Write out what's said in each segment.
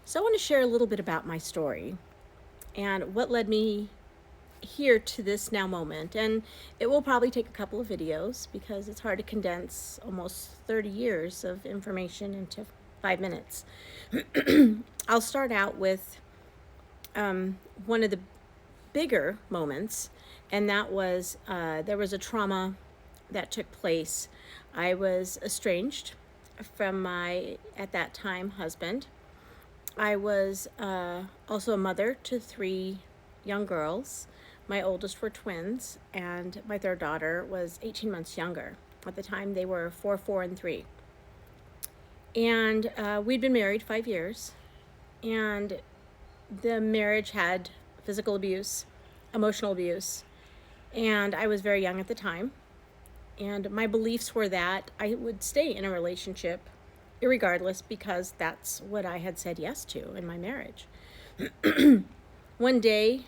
So I want to share a little bit about my story and what led me here to this now moment. And it will probably take a couple of videos because it's hard to condense almost 30 years of information into 5 minutes. I'll start out with one of the bigger moments, and that was there was a trauma that took place. I was estranged from my, at that time, husband. I was also a mother to 3 young girls. My oldest were twins, and my third daughter was 18 months younger. At the time, they were 4, 4, and 3. And we'd been married 5 years, and the marriage had physical abuse, emotional abuse, and I was very young at the time. And my beliefs were that I would stay in a relationship irregardless because that's what I had said yes to in my marriage. One day,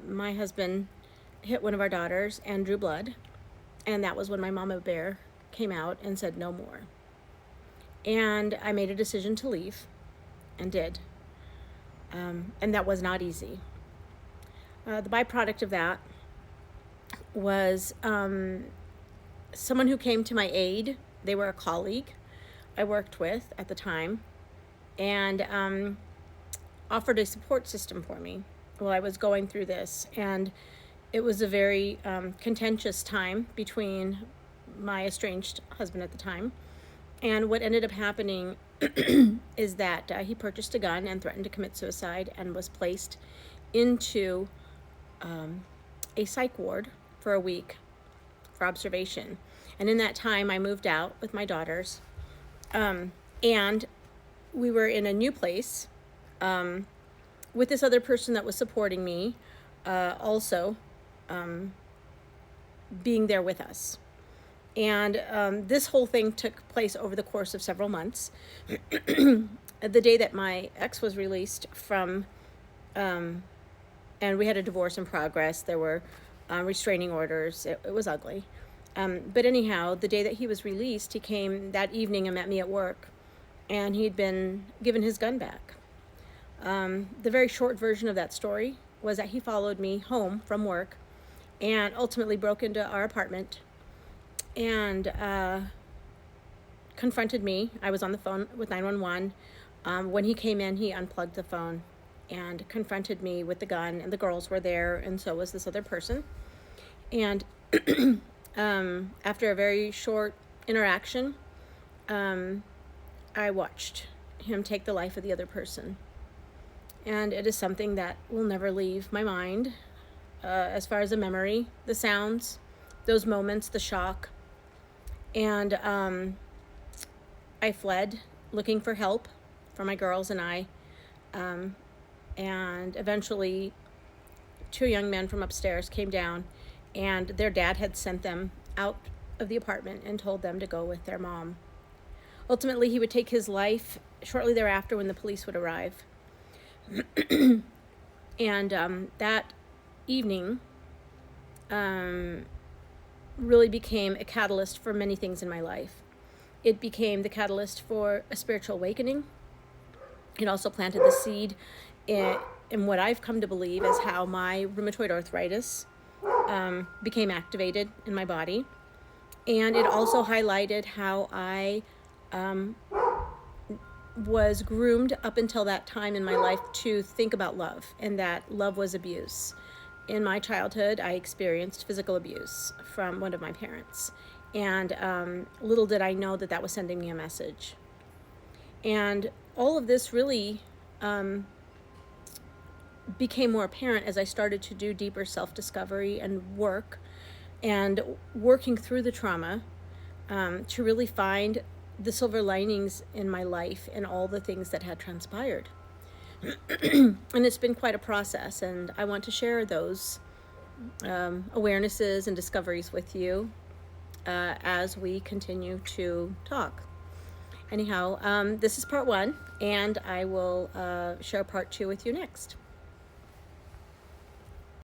my husband hit one of our daughters and drew blood, and that was when my mama bear came out and said no more. And I made a decision to leave, and did. And that was not easy. The byproduct of that was someone who came to my aid. They were a colleague I worked with at the time, and offered a support system for me while I was going through this. And it was a very contentious time between my estranged husband at the time. And what ended up happening is that he purchased a gun and threatened to commit suicide and was placed into a psych ward for a week for observation. And in that time, I moved out with my daughters, and we were in a new place with this other person that was supporting me, also being there with us. And this whole thing took place over the course of several months. The day that my ex was released from, and we had a divorce in progress, there were restraining orders. It was ugly. But anyhow, the day that he was released, he came that evening and met me at work, and he'd been given his gun back. The very short version of that story was that he followed me home from work and ultimately broke into our apartment and confronted me. I was on the phone with 911. When he came in, he unplugged the phone and confronted me with the gun, and the girls were there, and so was this other person. And after a very short interaction, I watched him take the life of the other person. And it is something that will never leave my mind, as far as a memory, the sounds, those moments, the shock. And I fled looking for help for my girls and I. And eventually 2 young men from upstairs came down, and their dad had sent them out of the apartment and told them to go with their mom. Ultimately, he would take his life shortly thereafter when the police would arrive. And that evening really became a catalyst for many things in my life. It became the catalyst for a spiritual awakening. It also planted the seed in what I've come to believe as how my rheumatoid arthritis became activated in my body. And it also highlighted how I was groomed up until that time in my life to think about love, and that love was abuse. In my childhood, I experienced physical abuse from one of my parents, and little did I know that that was sending me a message. And all of this really became more apparent as I started to do deeper self-discovery and working through the trauma to really find the silver linings in my life and all the things that had transpired. And it's been quite a process, and I want to share those awarenesses and discoveries with you as we continue to talk. Anyhow, this is part 1, and I will share part 2 with you next.